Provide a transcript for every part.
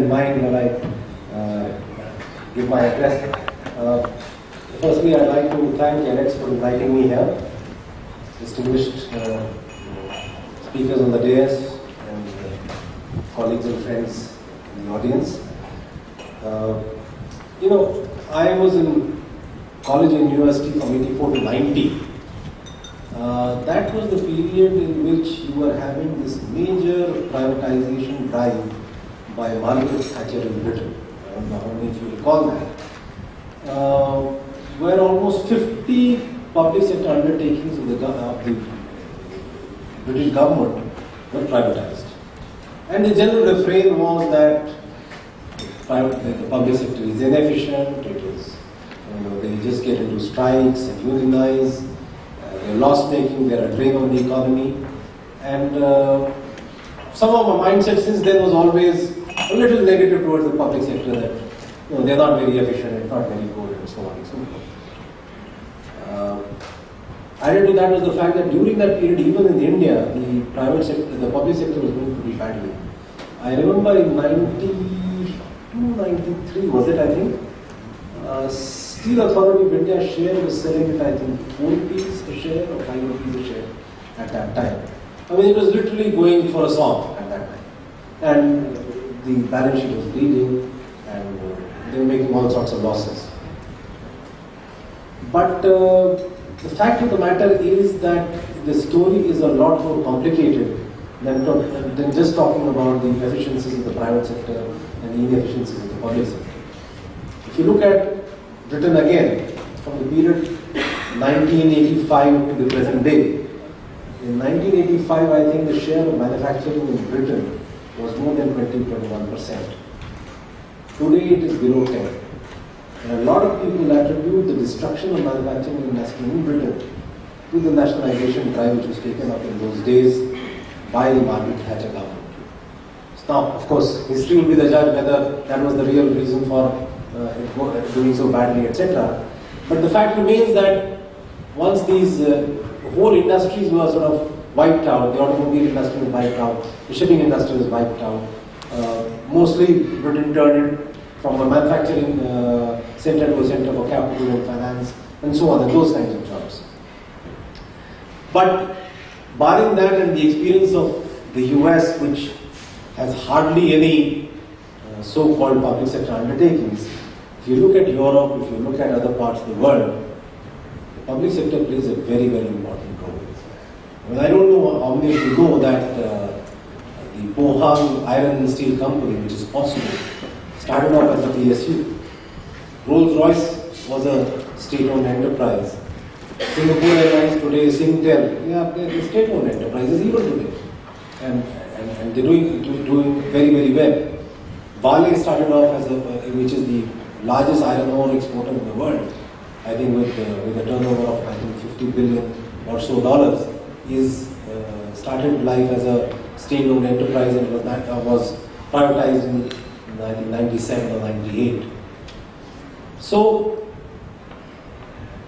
in mind when I give my address. Firstly, I'd like to thank elets for inviting me here. Distinguished speakers on the dais and colleagues and friends in the audience. I was in college and university from 84 to 90. That was the period in which you were having this major privatization drive by Margaret Thatcher in Britain. I don't know how many of you recall that. Where almost 50 public sector undertakings of the British government were privatized. And the general refrain was that the public sector is inefficient, it is, they just get into strikes and unionize, they're loss-making, they're a drain on the economy. And some of my mindset since then was always a little negative towards the public sector, that they're not very efficient, it's not very good, and so on and so forth. Added to that was the fact that during that period, even in India, the private sector, the public sector was doing pretty badly. I remember in 92-93 was it, I think, Steel Authority of India's share was selling at, I think, 4 rupees a share or 5 rupees a share at that time. I mean, it was literally going for a song at that time. And the balance sheet was bleeding, and they were making all sorts of losses. But the fact of the matter is that the story is a lot more complicated than just talking about the efficiencies of the private sector and the inefficiencies of the public sector. If you look at Britain again, from the period 1985 to the present day, in 1985 I think the share of manufacturing in Britain was more than 20-21%. Today it is below 10%. And a lot of people attribute the destruction of manufacturing industry in Britain to the nationalization drive which was taken up in those days by the Margaret Thatcher government. Now, of course, history will be the judge whether that was the real reason for it doing so badly, etc. But the fact remains that once these whole industries were sort of wiped out, the automobile industry was wiped out, the shipping industry was wiped out, mostly Britain turned it from a manufacturing center to a center for capital and finance and so on, and those kinds of jobs. But barring that and the experience of the US, which has hardly any so-called public sector undertakings, if you look at Europe, if you look at other parts of the world, the public sector plays a very, very important role. I mean, I don't know how many of you know that the Pohang Iron and Steel Company, which is possible, started off as a PSU. Rolls-Royce was a state-owned enterprise. Singapore Airlines today, Singtel, they're state-owned enterprises even today. And they're doing very, very well. Vale started off as which is the largest iron ore exporter in the world. I think with a turnover of I think $50 billion or so dollars, started life as a state-owned enterprise and was privatized in 1997 or 98. So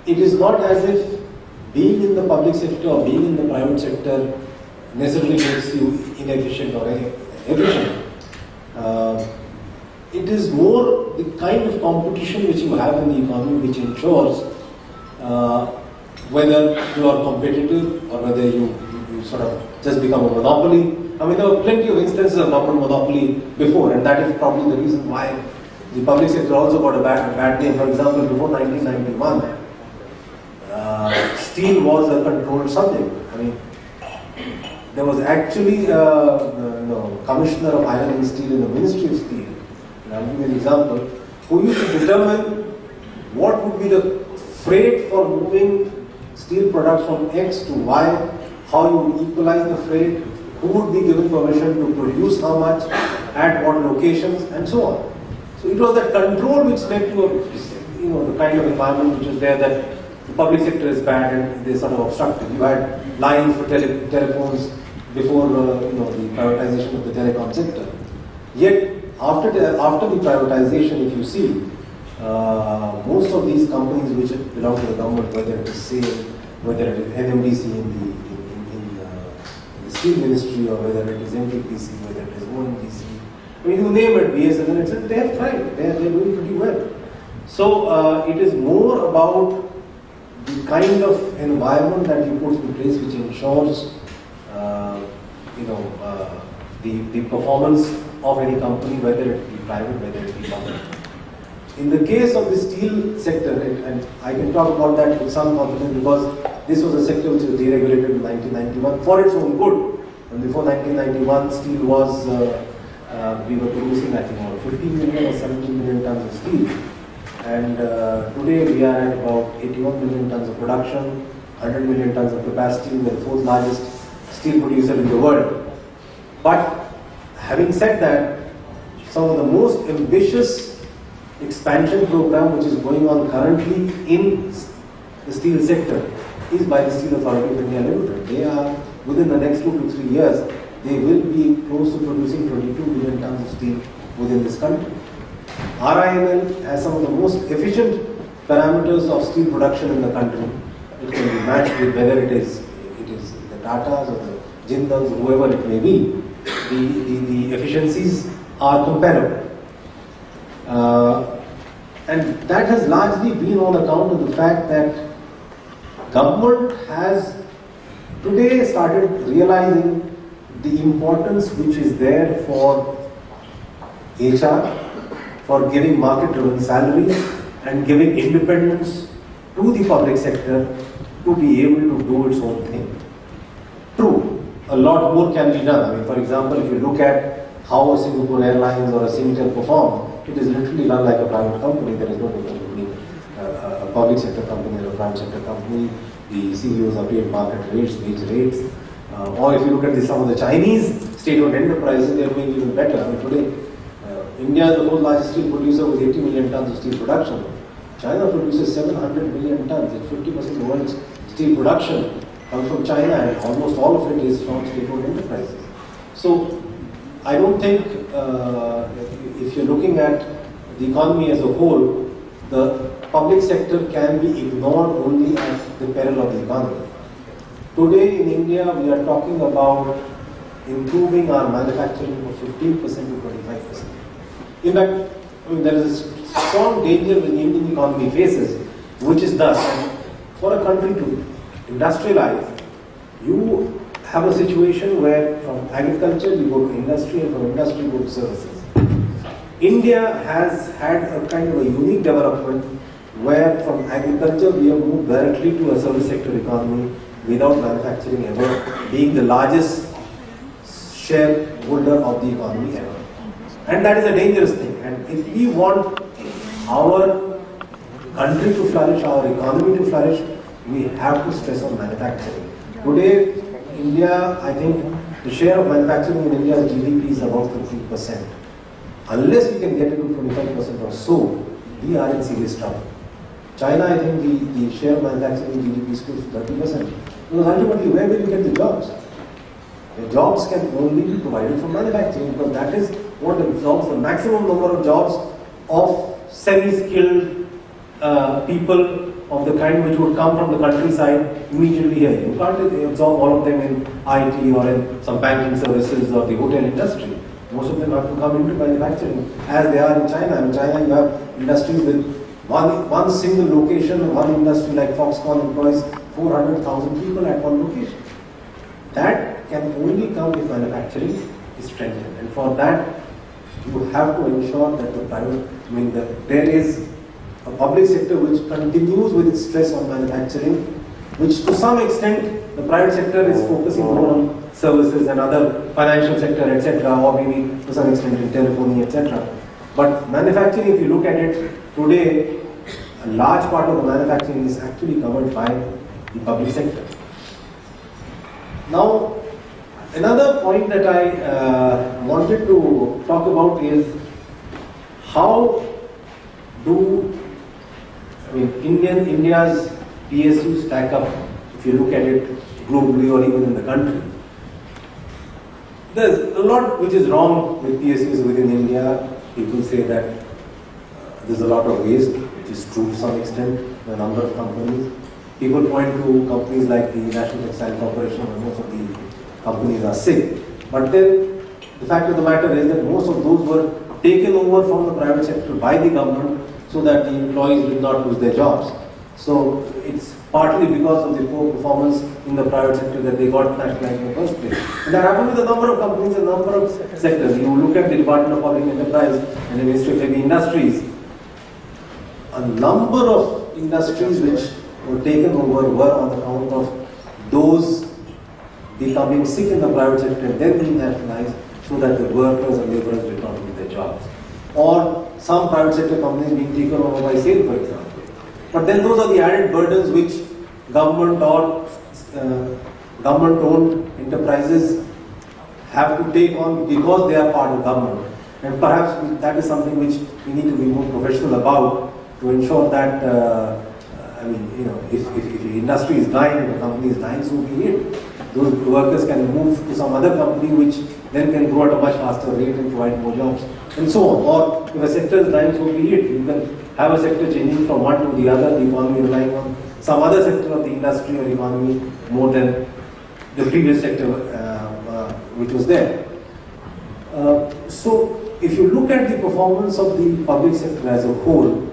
it is not as if being in the public sector or being in the private sector necessarily makes you inefficient or efficient. It is more the kind of competition which you have in the economy which ensures whether you are competitive or whether you sort of just become a monopoly. I mean, there were plenty of instances of monopoly before, and that is probably the reason why the public sector also got a bad name. For example, before 1991, steel was a controlled subject. I mean, there was actually commissioner of iron and steel in the Ministry of Steel, and I'll give you an example, who used to determine what would be the freight for moving steel products from X to Y, how you would equalize the freight, who would be given permission to produce how much, at what locations, and so on. So it was that control which led to the kind of environment which was there, that the public sector is bad and they sort of obstructed. You had lines for telephones before the privatization of the telecom sector. Yet after the privatization, if you see, most of these companies which belong to the government, whether it is SAIL, whether it is NMDC in the steel ministry, or whether it is NTPC, whether it is ONGC, I mean, you name it, BSNL, etc., they have tried. They are doing pretty well. So it is more about the kind of environment that you put in place which ensures the performance of any company, whether it be private, whether it be public. In the case of the steel sector, and I can talk about that with some confidence because this was a sector which was deregulated in 1991 for its own good. And before 1991, steel was, we were producing, I think, about 15 million or 17 million tons of steel. And today we are at about 81 million tons of production, 100 million tons of capacity. We are the fourth largest steel producer in the world. But having said that, some of the most ambitious expansion program which is going on currently in the steel sector is by the Steel Authority of India Limited. They are, within the next 2 to 3 years, they will be close to producing 22 million tons of steel within this country. RINL has some of the most efficient parameters of steel production in the country. It can be matched with whether it is the Tatas or the Jindals, whoever it may be. The efficiencies are comparable. And that has largely been on account of the fact that government has today started realizing the importance which is there for HR, for giving market-driven salaries and giving independence to the public sector to be able to do its own thing. True, a lot more can be done. I mean, for example, if you look at how a Singapore Airlines or a Singtel perform, it is literally run like a private company. There is no difference between a public sector company and a private sector company. The CEOs are paid market rates, wage rates. Or if you look at some of the Chinese state-owned enterprises, they are doing even better. I mean, today, India is the fourth largest steel producer with 80 million tons of steel production. China produces 700 million tons. 50% of the world's steel production comes from China, and almost all of it is from state-owned enterprises. So, I don't think if you're looking at the economy as a whole, the public sector can be ignored only at the peril of the economy. Today in India, we are talking about improving our manufacturing from 15% to 25%. In fact, there is a strong danger that the Indian economy faces, which is thus, for a country to industrialize, you have a situation where from agriculture you go to industry, and from industry you go to services. India has had a kind of a unique development where from agriculture we have moved directly to a service sector economy without manufacturing ever being the largest shareholder of the economy ever. And that is a dangerous thing. And if we want our country to flourish, our economy to flourish, we have to stress on manufacturing. Today, India, I think the share of manufacturing in India's GDP is about 15%. Unless we can get it to 25% or so, we are in serious trouble. China, I think the share of manufacturing in GDP is close to 30%. Because ultimately, where will you get the jobs? The jobs can only be provided from manufacturing, because that is what absorbs the maximum number of jobs of semi-skilled people of the kind which would come from the countryside immediately here. You can't absorb all of them in IT or in some banking services or the hotel industry. Most of them have to come into manufacturing as they are in China. In China, you have industries with one single location, one industry like Foxconn employs 400,000 people at one location. That can only come if manufacturing is strengthened. And for that, you have to ensure that the private, there is a public sector which continues with its stress on manufacturing, which to some extent the private sector is focusing more on services and other financial sector, etc., or maybe to some extent in telephony, etc. But manufacturing, if you look at it today, a large part of the manufacturing is actually covered by the public sector. Now, another point that I wanted to talk about is how do India's PSU stack up, if you look at it globally or even in the country. There's a lot which is wrong with PSUs within India. People say that there's a lot of waste, which is true to some extent, the number of companies. People point to companies like the National Textile Corporation, where most of the companies are sick. But then the fact of the matter is that most of those were taken over from the private sector by the government so that the employees did not lose their jobs. So it's partly because of the poor performance in the private sector that they got nationalized in the first place. And that happened with a number of companies and a number of sectors. You look at the Department of Public Enterprise and the Ministry of Heavy Industries. A number of industries which were taken over were on account of those becoming sick in the private sector and then being nationalized so that the workers and laborers did not lose their jobs. Or some private sector companies being taken over by SAIL, for example. But then those are the added burdens which government or government-owned enterprises have to take on because they are part of government. And perhaps that is something which we need to be more professional about to ensure that, if the industry is dying, the company is dying, so be it. Those workers can move to some other company which then can grow at a much faster rate and provide more jobs, and so on. Or if a sector is dying, so be it. You can have a sector changing from one to the other, the economy relying on some other sector of the industry or economy more than the previous sector which was there. So if you look at the performance of the public sector as a whole,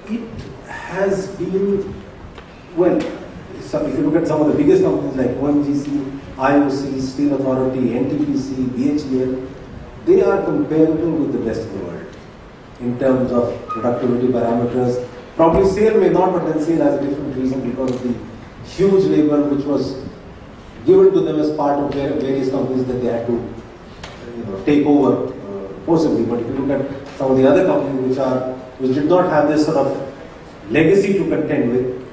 it has been, well, so if you look at some of the biggest companies like ONGC, IOC, Steel Authority, NTPC, BHEL, they are comparable with the best of the world in terms of productivity parameters. Probably SAIL may not, but then SAIL has a different reason because of the huge labor which was given to them as part of their various companies that they had to take over forcibly. But if you look at some of the other companies which did not have this sort of legacy to contend with,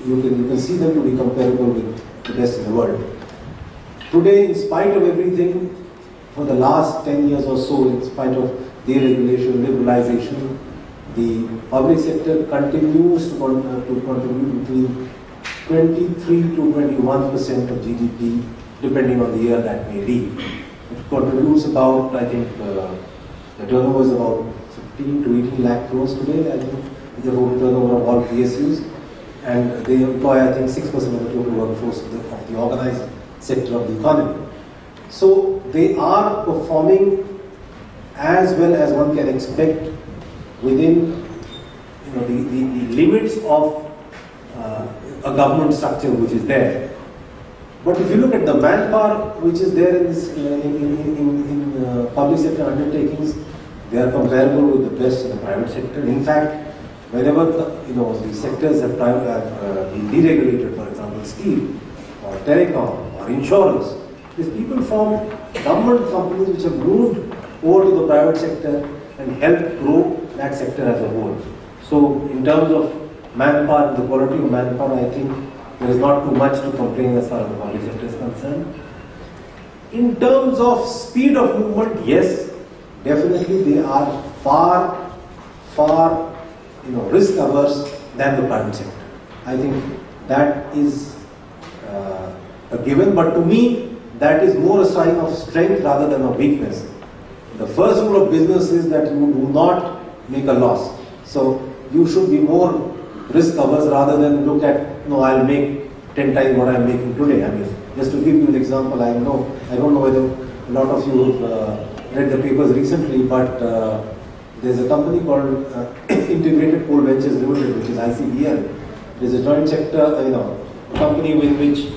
you can see them to be comparable with the best in the world. Today, in spite of everything, for the last 10 years or so, in spite of deregulation, liberalization, the public sector continues to contribute between 23 to 21% of GDP, depending on the year that may be. It contributes about, I think, the turnover is about 15 to 18 lakh crores today, I think, is the total turnover of all PSUs. And they employ, I think, 6% of the total workforce of the organized sector of the economy. So they are performing as well as one can expect within the limits of a government structure which is there. But if you look at the manpower which is there in this in public sector undertakings, they are comparable with the best in the private sector. In fact, whenever the sectors have been deregulated, for example, steel or telecom or insurance, these people from government companies which have moved over to the private sector and helped grow that sector as a whole. So in terms of manpower, the quality of manpower, I think there is not too much to complain as far as the public sector is concerned. In terms of speed of movement, yes, definitely they are far risk averse than the private sector. I think that is a given, but to me that is more a sign of strength rather than of weakness. The first rule of business is that you do not make a loss. So you should be more risk averse rather than look at, no, I'll make 10 times what I'm making today. I mean, just to give you an example, I don't know whether a lot of you have read the papers recently, but there's a company called Integrated Coal Ventures Limited, which is ICVL. There's a joint sector, company with which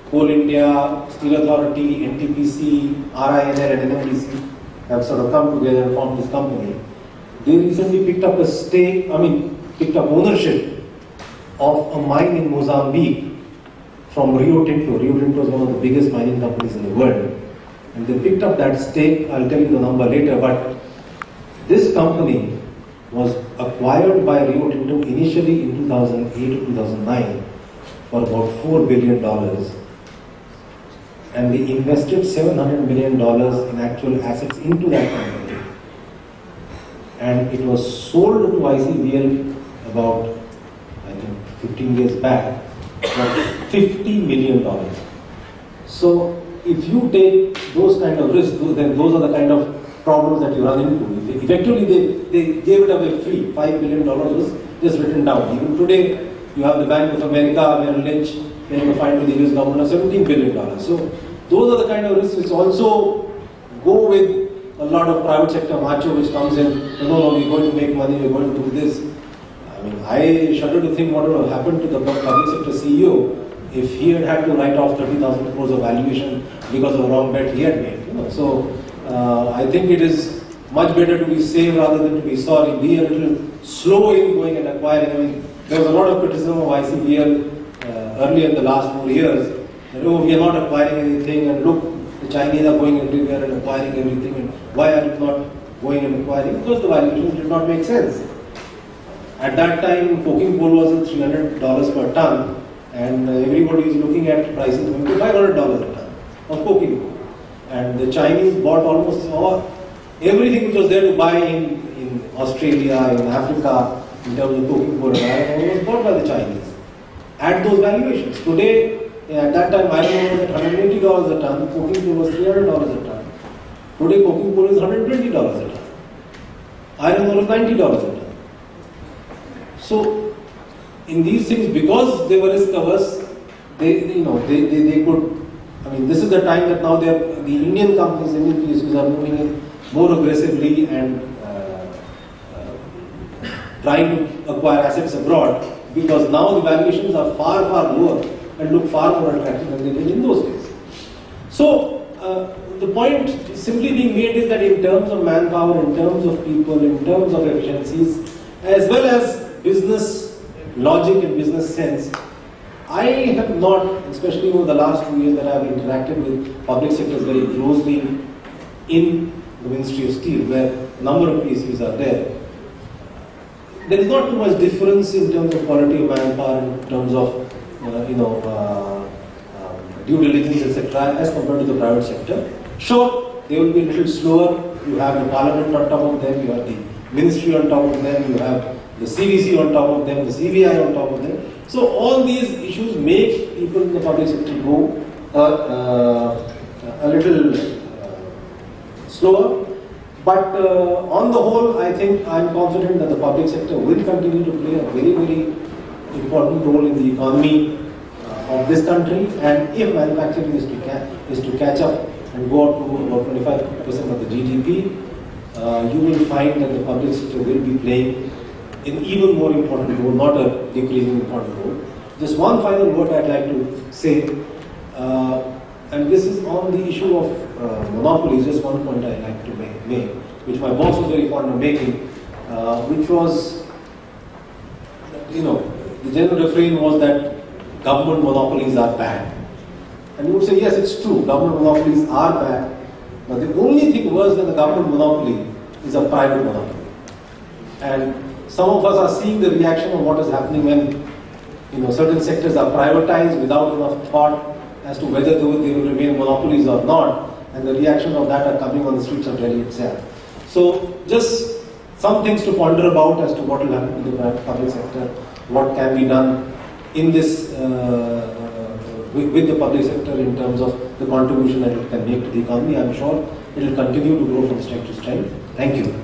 Coal India, Steel Authority, NTPC, RINL and NMDC have sort of come together and formed this company. They recently picked up ownership of a mine in Mozambique from Rio Tinto. Rio Tinto is one of the biggest mining companies in the world. And they picked up that stake, I'll tell you the number later, but this company was acquired by Rio Tinto initially in 2008 to 2009 for about $4 billion. And they invested $700 million in actual assets into that company. And it was sold to ICVL about, I think, 15 years back for $50 million. So if you take those kind of risks, then those are the kind of problems that you run into. Effectively, they gave it away free. $5 billion was just written down. Even today, you have the Bank of America, Merrill Lynch, paying a fine to the US government of $17 billion. So those are the kind of risks which also go with a lot of private sector macho which comes in, no, we're going to make money, we're going to do this. I mean, I shudder to think what would have happened to the public sector CEO if he had to write off 30,000 crores of valuation because of a wrong bet he had made. So I think it is much better to be safe rather than to be sorry. Be a little slow in going and acquiring. I mean, there was a lot of criticism of ICBL earlier in the last 4 years. That, oh, we are not acquiring anything, and look, the Chinese are going everywhere and acquiring everything, and why are you not going and acquiring? Because the valuations did not make sense. At that time, coking coal was at $300 per ton, and everybody is looking at prices going to $500 a ton of coking coal. And the Chinese bought almost everything which was there to buy in Australia, in Africa, in terms of coking coal and iron ore was bought by the Chinese at those valuations. Today, at that time, iron ore was at $180 a ton, coking coal was $300 a ton. Today, coking coal is $120 a ton. Iron ore is $90 a ton. So, in these things, because they were risk averse, they could. I mean, this is the time that now the Indian companies, Indian PSUs are moving in more aggressively and trying to acquire assets abroad, because now the valuations are far, far lower and look far more attractive than they did in those days. So, the point simply being made is that in terms of manpower, in terms of people, in terms of efficiencies, as well as business logic and business sense, I have not, especially over the last 2 years that I have interacted with public sectors very closely in the Ministry of Steel, where a number of PSUs are there. There is not too much difference in terms of quality of manpower, in terms of due diligence, etc., as compared to the private sector. Sure, they will be a little slower. You have the Parliament on top of them, you have the Ministry on top of them, you have the CVC on top of them, the CVI on top of them. So all these issues make people in the public sector go a little slower. But on the whole, I think I am confident that the public sector will continue to play a very, very important role in the economy of this country. And if manufacturing is to catch up and go up to about 25% of the GDP, you will find that the public sector will be playing an even more important role, not a decreasing important role. Just one final word I'd like to say, and this is on the issue of monopolies, just one point I'd like to make, which my boss was very fond of making, which was, the general refrain was that government monopolies are bad. And you would say, yes, it's true, government monopolies are bad, but the only thing worse than the government monopoly is a private monopoly. And some of us are seeing the reaction of what is happening when certain sectors are privatized without enough thought as to whether they will remain monopolies or not, and the reaction of that are coming on the streets of Delhi itself. So just some things to ponder about as to what will happen to the public sector, what can be done in this with the public sector in terms of the contribution that it can make to the economy. I'm sure it will continue to grow from strength to strength. Thank you.